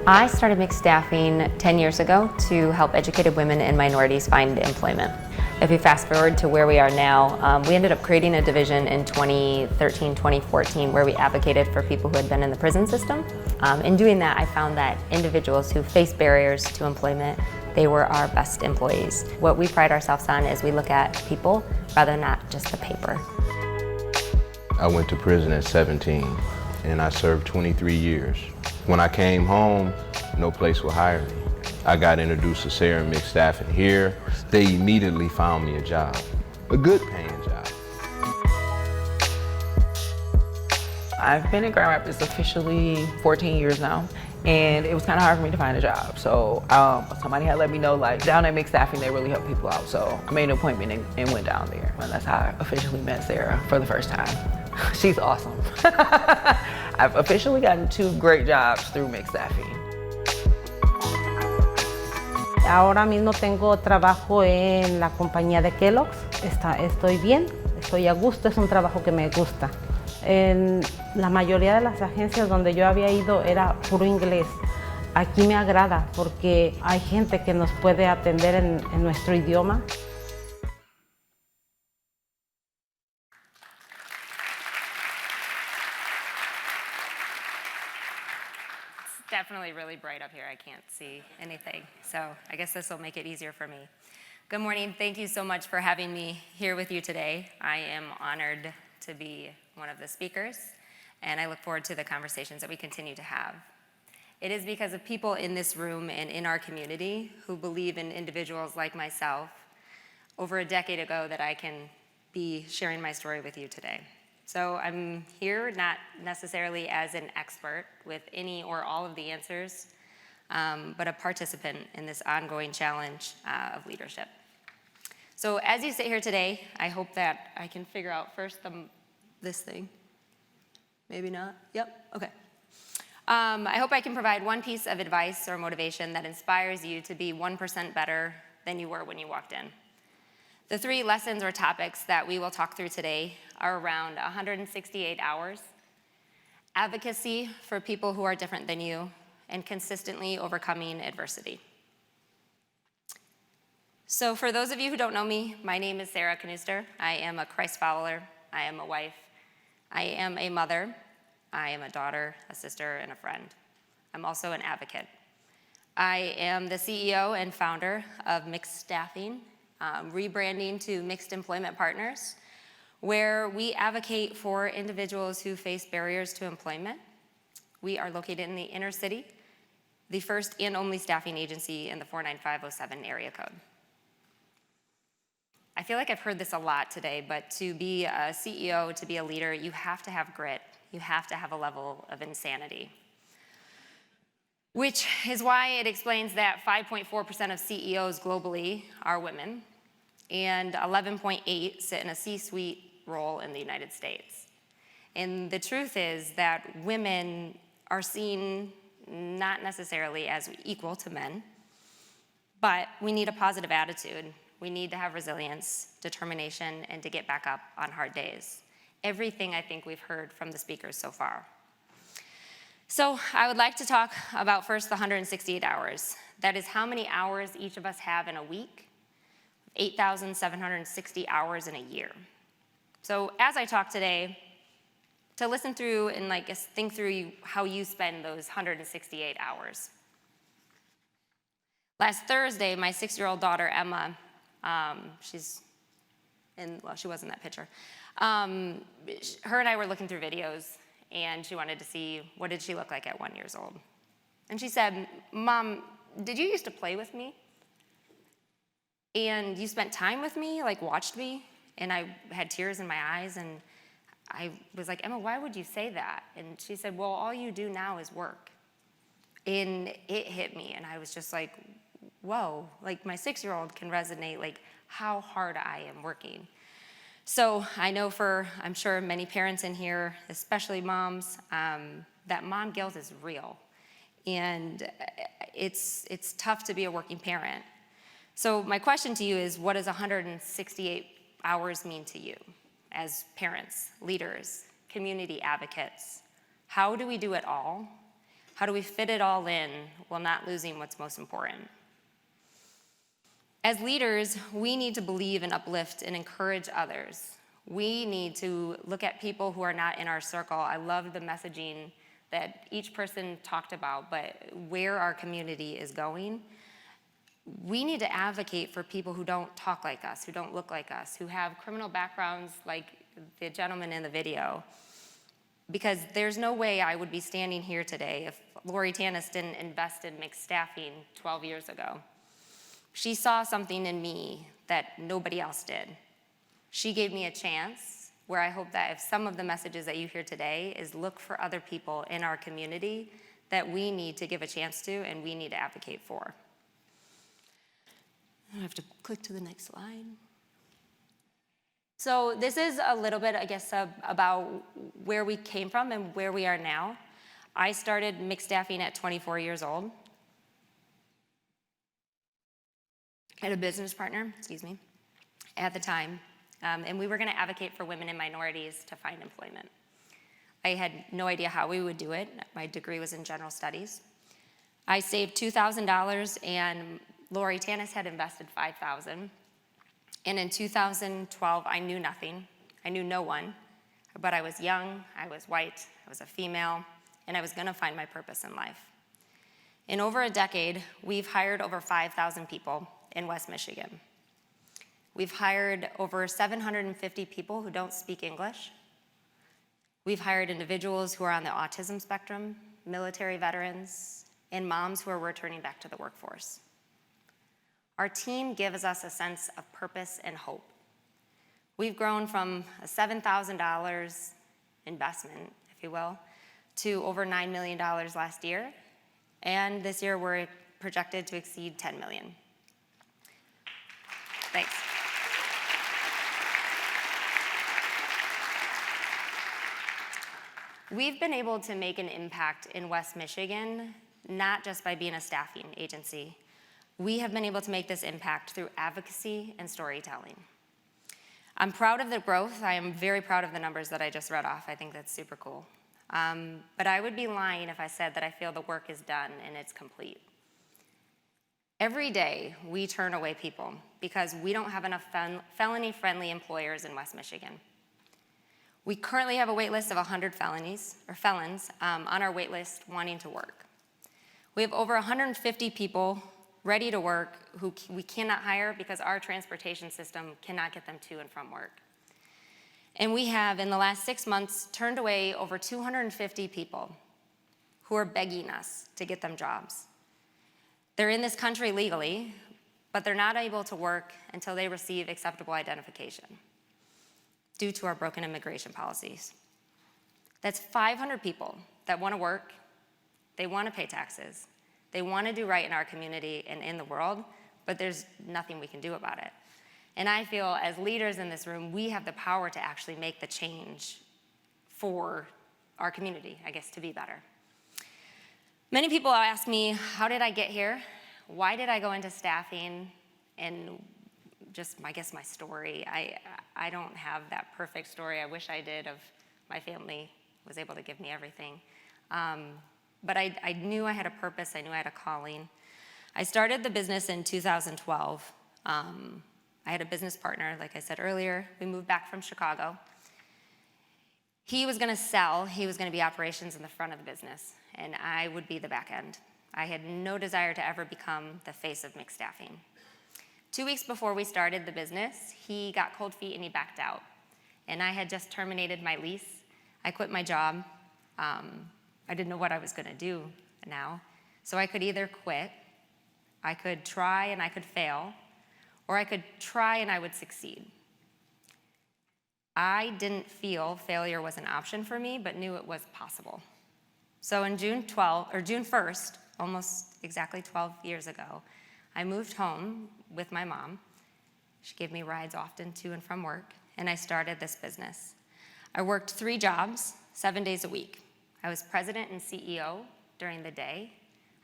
I started mixed staffing 10 years ago to help educated women and minorities find employment. If we fast forward to where we are now, we ended up creating a division in 2013, 2014 where we advocated for people who had been in the prison system. In doing that, I found that individuals who face barriers to employment, they were our best employees. What we pride ourselves on is we look at people rather than not just the paper. I went to prison at 17 and I served 23 years. When I came home, no place would hire me. I got introduced to Sara and mixed staffing here. They immediately found me a job, a good paying job. I've been in Grand Rapids officially 14 years now, and it was kind of hard for me to find a job. So somebody had let me know, like, down at mixed staffing, they really help people out. So I made an appointment and went down there. And that's how I officially met Sara for the first time. She's awesome. I've officially gotten 2 great jobs through mixed staffing. Ahora mismo tengo trabajo en la compañía de Kellogg's. Estoy bien, estoy a gusto, es un trabajo que me gusta. En la mayoría de las agencias donde yo había ido era puro inglés. Aquí me agrada porque hay gente que nos puede atender en nuestro idioma. Definitely really bright up here. I can't see anything. So I guess this will make it easier for me. Good morning. Thank you so much for having me here with you today. I am honored to be one of the speakers, and I look forward to the conversations that we continue to have. It is because of people in this room and in our community who believe in individuals like myself over a decade ago that I can be sharing my story with you today. So I'm here not necessarily as an expert with any or all of the answers, but a participant in this ongoing challenge of leadership. So as you sit here today, I hope that I can figure out first this thing. Maybe not? Yep, okay. I hope I can provide one piece of advice or motivation that inspires you to be 1% better than you were when you walked in. The 3 lessons or topics that we will talk through today are around 168 hours, advocacy for people who are different than you, and consistently overcoming adversity. So for those of you who don't know me, my name is Sara Knoester. I am a Christ follower. I am a wife. I am a mother. I am a daughter, a sister, and a friend. I'm also an advocate. I am the CEO and founder of Mixed Staffing, rebranding to Mixed Employment Partners, where we advocate for individuals who face barriers to employment. We are located in the inner city, the first and only staffing agency in the 49507 area code. I feel like I've heard this a lot today, but to be a CEO, to be a leader, you have to have grit. You have to have a level of insanity. Which is why it explains that 5.4% of CEOs globally are women, and 11.8 sit in a C-suite role in the United States. And the truth is that women are seen not necessarily as equal to men, but we need a positive attitude. We need to have resilience, determination, and to get back up on hard days. Everything I think we've heard from the speakers so far. So I would like to talk about first the 168 hours. That is how many hours each of us have in a week, 8,760 hours in a year. So as I talk today, to listen through and think through how you spend those 168 hours. Last Thursday, my 6-year-old daughter, Emma, she was in that picture. Her and I were looking through videos, and she wanted to see what did she look like at 1 year old. And she said, "Mom, did you used to play with me? And you spent time with me, watched me?" And I had tears in my eyes, and I was like, "Emma, why would you say that?" And she said, "Well, all you do now is work." And it hit me, and I was just like, whoa, my 6-year-old can resonate, how hard I am working. So I know I'm sure many parents in here, especially moms, that mom guilt is real. And it's tough to be a working parent. So my question to you is, what does 168 hours mean to you as parents, leaders, community advocates? How do we do it all? How do we fit it all in while not losing what's most important? As leaders, we need to believe and uplift and encourage others. We need to look at people who are not in our circle. I love the messaging that each person talked about, but where our community is going. We need to advocate for people who don't talk like us, who don't look like us, who have criminal backgrounds like the gentleman in the video. Because there's no way I would be standing here today if Lori Tanis didn't invest in mixed staffing 12 years ago. She saw something in me that nobody else did. She gave me a chance where I hope that if some of the messages that you hear today is look for other people in our community that we need to give a chance to and we need to advocate for. I have to click to the next slide. So this is a little bit, I guess, about where we came from and where we are now. I started mixed staffing at 24 years old. I had a business partner, at the time, and we were gonna advocate for women and minorities to find employment. I had no idea how we would do it. My degree was in general studies. I saved $2,000 and Lori Tanis had invested $5,000. And in 2012, I knew nothing. I knew no one, but I was young, I was white, I was a female, and I was gonna find my purpose in life. In over a decade, we've hired over 5,000 people in West Michigan. We've hired over 750 people who don't speak English. We've hired individuals who are on the autism spectrum, military veterans, and moms who are returning back to the workforce. Our team gives us a sense of purpose and hope. We've grown from a $7,000 investment, if you will, to over $9 million last year, and this year we're projected to exceed $10 million. Thanks. We've been able to make an impact in West Michigan, not just by being a staffing agency. We have been able to make this impact through advocacy and storytelling. I'm proud of the growth. I am very proud of the numbers that I just read off. I think that's super cool. But I would be lying if I said that I feel the work is done and it's complete. Every day, we turn away people because we don't have enough felony-friendly employers in West Michigan. We currently have a wait list of 100 felons on our wait list wanting to work. We have over 150 people ready to work who we cannot hire because our transportation system cannot get them to and from work. And we have, in the last 6 months, turned away over 250 people who are begging us to get them jobs. They're in this country legally, but they're not able to work until they receive acceptable identification due to our broken immigration policies. That's 500 people that want to work, they want to pay taxes, they want to do right in our community and in the world, but there's nothing we can do about it. And I feel as leaders in this room, we have the power to actually make the change for our community, I guess, to be better. Many people ask me, how did I get here? Why did I go into staffing? And just, I guess, my story. I don't have that perfect story. I wish I did of my family was able to give me everything. But I knew I had a purpose. I knew I had a calling. I started the business in 2012. I had a business partner, like I said earlier. We moved back from Chicago. He was gonna sell. He was gonna be operations in the front of the business, and I would be the back end. I had no desire to ever become the face of mixed staffing. 2 weeks before we started the business, he got cold feet and he backed out. And I had just terminated my lease. I quit my job. I didn't know what I was gonna do now. So I could either quit, I could try and I could fail, or I could try and I would succeed. I didn't feel failure was an option for me, but knew it was possible. So on June 1st, almost exactly 12 years ago, I moved home with my mom. She gave me rides often to and from work, and I started this business. I worked 3 jobs, 7 days a week. I was president and CEO during the day.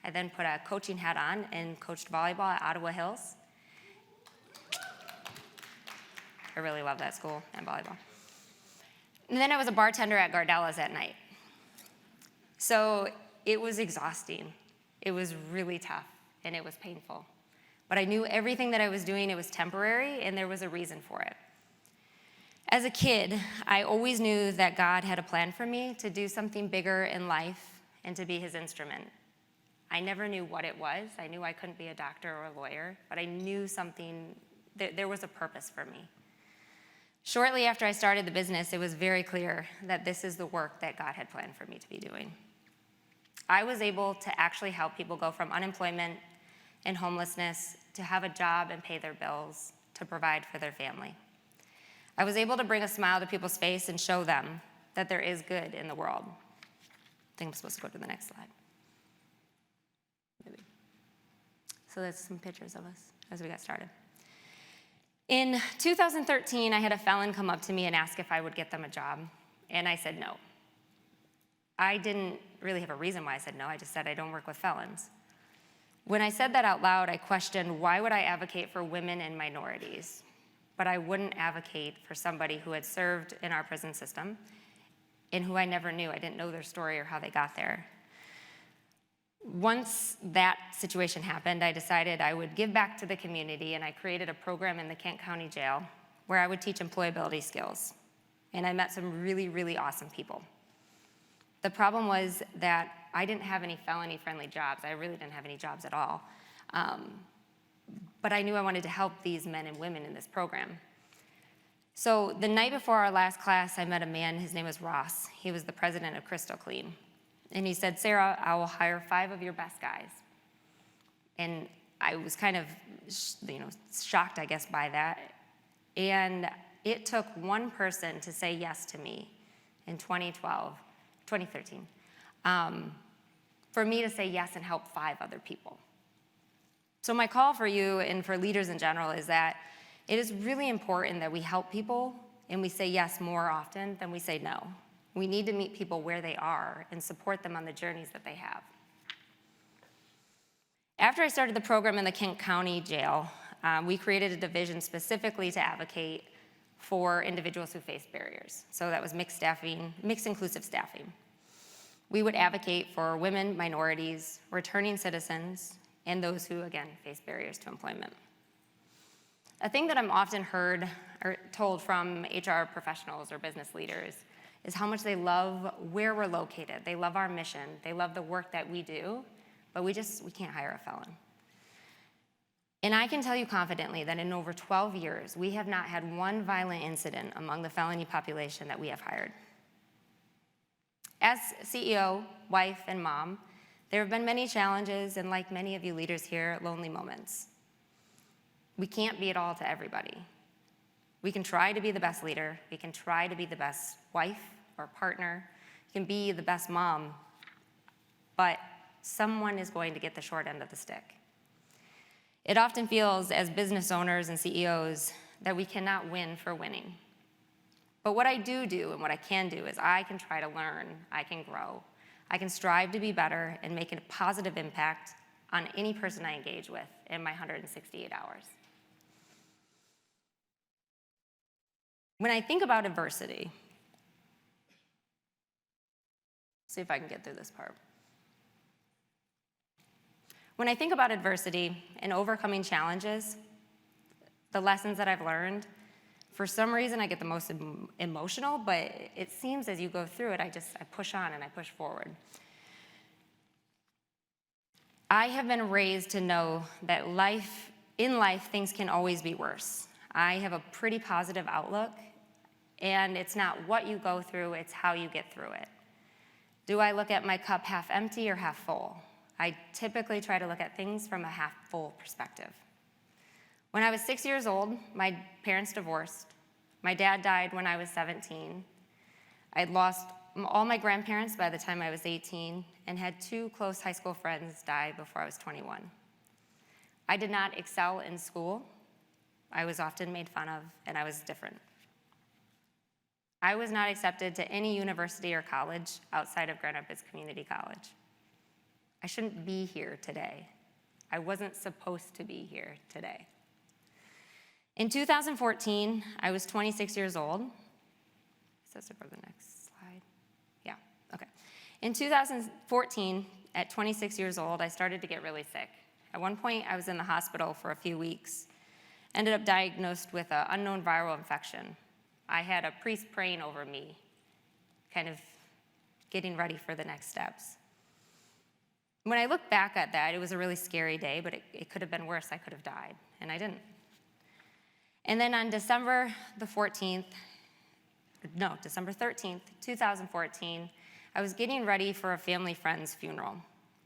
I then put a coaching hat on and coached volleyball at Ottawa Hills. I really love that school and volleyball. And then I was a bartender at Gardella's at night. So it was exhausting. It was really tough, and it was painful. But I knew everything that I was doing, it was temporary, and there was a reason for it. As a kid, I always knew that God had a plan for me to do something bigger in life and to be his instrument. I never knew what it was. I knew I couldn't be a doctor or a lawyer, but I knew there was a purpose for me. Shortly after I started the business, it was very clear that this is the work that God had planned for me to be doing. I was able to actually help people go from unemployment and homelessness to have a job and pay their bills, to provide for their family. I was able to bring a smile to people's face and show them that there is good in the world. I think I'm supposed to go to the next slide. Maybe. So that's some pictures of us as we got started. In 2013, I had a felon come up to me and ask if I would get them a job, and I said no. I didn't really have a reason why I said no. I just said I don't work with felons. When I said that out loud, I questioned, why would I advocate for women and minorities? But I wouldn't advocate for somebody who had served in our prison system and who I never knew. I didn't know their story or how they got there. Once that situation happened, I decided I would give back to the community, and I created a program in the Kent County Jail where I would teach employability skills. And I met some really, really awesome people. The problem was that I didn't have any felony-friendly jobs. I really didn't have any jobs at all. But I knew I wanted to help these men and women in this program. So the night before our last class, I met a man. His name was Ross. He was the president of Crystal Clean. And he said, Sara, I will hire 5 of your best guys. And I was kind of, shocked, I guess, by that. And it took one person to say yes to me in 2013, for me to say yes and help 5 other people. So my call for you and for leaders in general is that it is really important that we help people and we say yes more often than we say no. We need to meet people where they are and support them on the journeys that they have. After I started the program in the Kent County Jail, we created a division specifically to advocate for individuals who face barriers. So that was mixed inclusive staffing. We would advocate for women, minorities, returning citizens, and those who, again, face barriers to employment. A thing that I'm often heard or told from HR professionals or business leaders is how much they love where we're located. They love our mission. They love the work that we do, but we can't hire a felon. And I can tell you confidently that in over 12 years, we have not had one violent incident among the felony population that we have hired. As CEO, wife, and mom, there have been many challenges, and like many of you leaders here, lonely moments. We can't be it all to everybody. We can try to be the best leader. We can try to be the best wife or partner. You can be the best mom, but someone is going to get the short end of the stick. It often feels, as business owners and CEOs, that we cannot win for winning. But what I do and what I can do is I can try to learn, I can grow, I can strive to be better and make a positive impact on any person I engage with in my 168 hours. When I think about adversity, see if I can get through this part. When I think about adversity and overcoming challenges, the lessons that I've learned, for some reason I get the most emotional, but it seems as you go through it, I push on and I push forward. I have been raised to know that in life, things can always be worse. I have a pretty positive outlook, and it's not what you go through, it's how you get through it. Do I look at my cup half empty or half full? I typically try to look at things from a half full perspective. When I was 6 years old, my parents divorced. My dad died when I was 17. I'd lost all my grandparents by the time I was 18 and had 2 close high school friends die before I was 21. I did not excel in school. I was often made fun of, and I was different. I was not accepted to any university or college outside of Grand Rapids Community College. I shouldn't be here today. I wasn't supposed to be here today. In 2014, I was 26 years old. It says to go to the next slide. Yeah, okay. In 2014, at 26 years old, I started to get really sick. At one point, I was in the hospital for a few weeks, ended up diagnosed with an unknown viral infection. I had a priest praying over me, kind of getting ready for the next steps. When I look back at that, it was a really scary day, but it could have been worse. I could have died, and I didn't. And then on December 13th, 2014, I was getting ready for a family friend's funeral,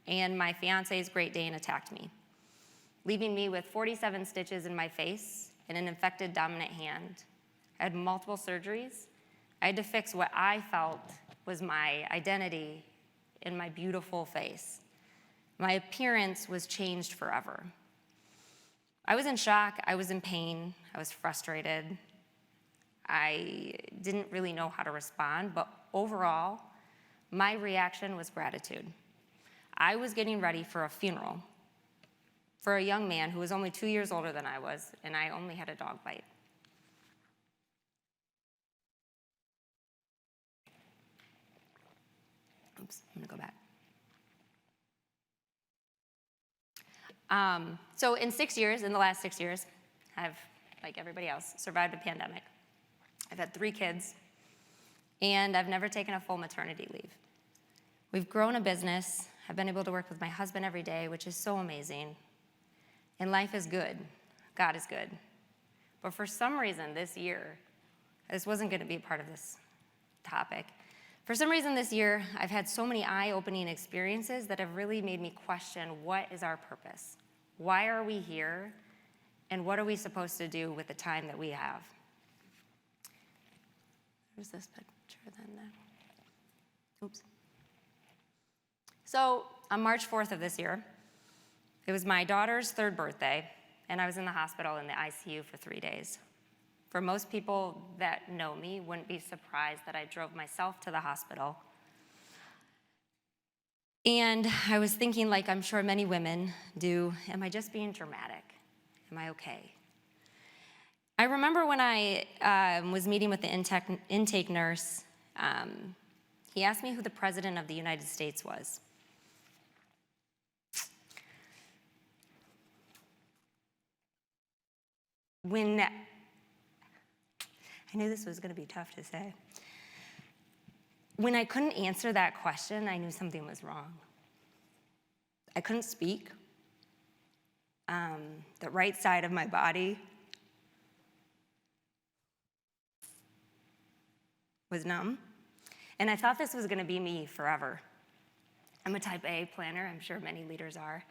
and my fiance's Great Dane attacked me, leaving me with 47 stitches in my face and an infected dominant hand. I had multiple surgeries. I had to fix what I felt was my identity in my beautiful face. My appearance was changed forever. I was in shock, I was in pain, I was frustrated. I didn't really know how to respond, but overall, my reaction was gratitude. I was getting ready for a funeral for a young man who was only 2 years older than I was, and I only had a dog bite. Oops, I'm gonna go back. So in the last 6 years, I've, like everybody else, survived a pandemic. I've had 3 kids, and I've never taken a full maternity leave. We've grown a business. I've been able to work with my husband every day, which is so amazing. And life is good. God is good. But for some reason this year, this wasn't going to be a part of this topic. For some reason this year, I've had so many eye-opening experiences that have really made me question, what is our purpose? Why are we here? And what are we supposed to do with the time that we have? Where's this picture then? Oops. So on March 4th of this year, it was my daughter's 3rd birthday, and I was in the hospital in the ICU for 3 days. For most people that know me, wouldn't be surprised that I drove myself to the hospital. And I was thinking, like I'm sure many women do, am I just being dramatic? Am I okay? I remember when I was meeting with the intake nurse, he asked me who the President of the United States was. I knew this was going to be tough to say. When I couldn't answer that question, I knew something was wrong. I couldn't speak. The right side of my body was numb. And I thought this was going to be me forever. I'm a type A planner. I'm sure many leaders are.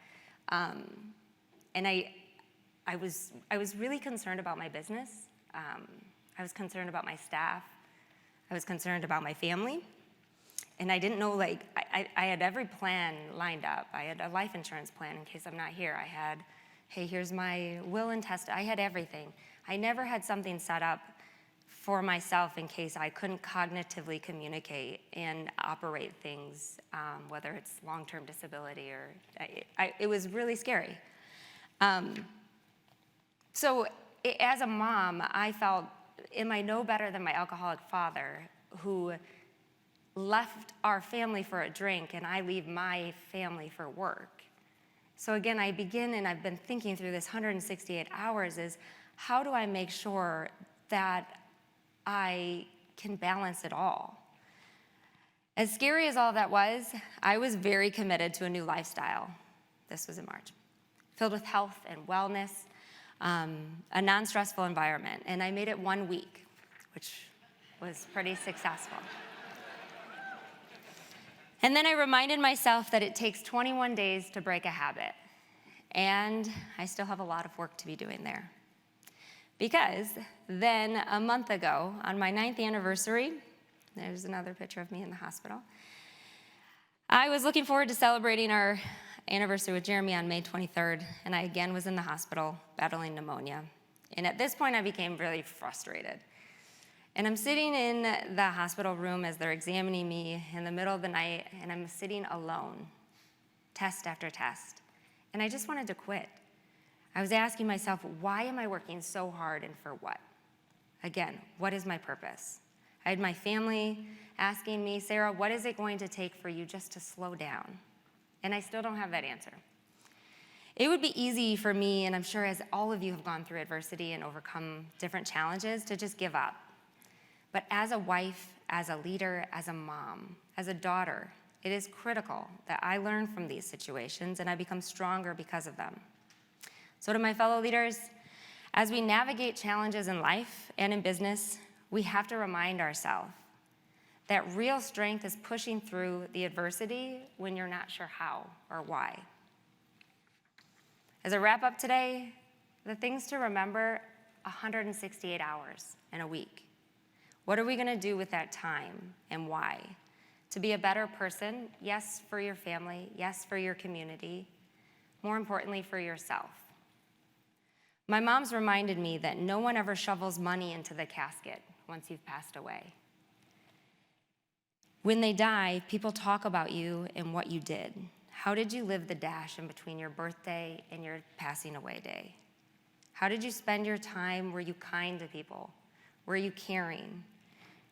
And I was really concerned about my business. I was concerned about my staff. I was concerned about my family. And I didn't know, I had every plan lined up. I had a life insurance plan in case I'm not here. I had, hey, here's my will and testament. I had everything. I never had something set up for myself in case I couldn't cognitively communicate and operate things, whether it's long-term disability or, it was really scary. So as a mom, I felt, am I no better than my alcoholic father who left our family for a drink and I leave my family for work? So again, I begin, and I've been thinking through this 168 hours, is how do I make sure that I can balance it all? As scary as all that was, I was very committed to a new lifestyle. This was in March, filled with health and wellness, a non-stressful environment, and I made it 1 week, which was pretty successful. And then I reminded myself that it takes 21 days to break a habit, and I still have a lot of work to be doing there. Because then a month ago, on my 9th anniversary, there's another picture of me in the hospital, I was looking forward to celebrating our anniversary with Jeremy on May 23rd, and I again was in the hospital battling pneumonia. And at this point, I became really frustrated. And I'm sitting in the hospital room as they're examining me in the middle of the night, and I'm sitting alone, test after test. And I just wanted to quit. I was asking myself, why am I working so hard and for what? Again, what is my purpose? I had my family asking me, Sara, what is it going to take for you just to slow down? And I still don't have that answer. It would be easy for me, and I'm sure as all of you have gone through adversity and overcome different challenges, to just give up. But as a wife, as a leader, as a mom, as a daughter, it is critical that I learn from these situations and I become stronger because of them. So to my fellow leaders, as we navigate challenges in life and in business, we have to remind ourselves that real strength is pushing through the adversity when you're not sure how or why. As a wrap up today, the things to remember: 168 hours in a week. What are we gonna do with that time and why? To be a better person, yes, for your family, yes, for your community, more importantly, for yourself. My mom's reminded me that no one ever shovels money into the casket once you've passed away. When they die, people talk about you and what you did. How did you live the dash in between your birthday and your passing away day? How did you spend your time? Were you kind to people? Were you caring?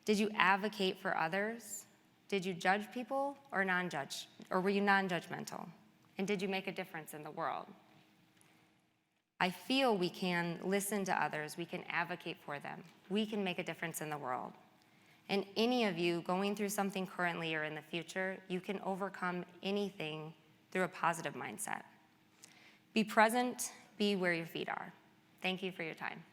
Did you advocate for others? Did you judge people or were you non-judgmental? And did you make a difference in the world? I feel we can listen to others, we can advocate for them, we can make a difference in the world. And any of you going through something currently or in the future, you can overcome anything through a positive mindset. Be present, be where your feet are. Thank you for your time.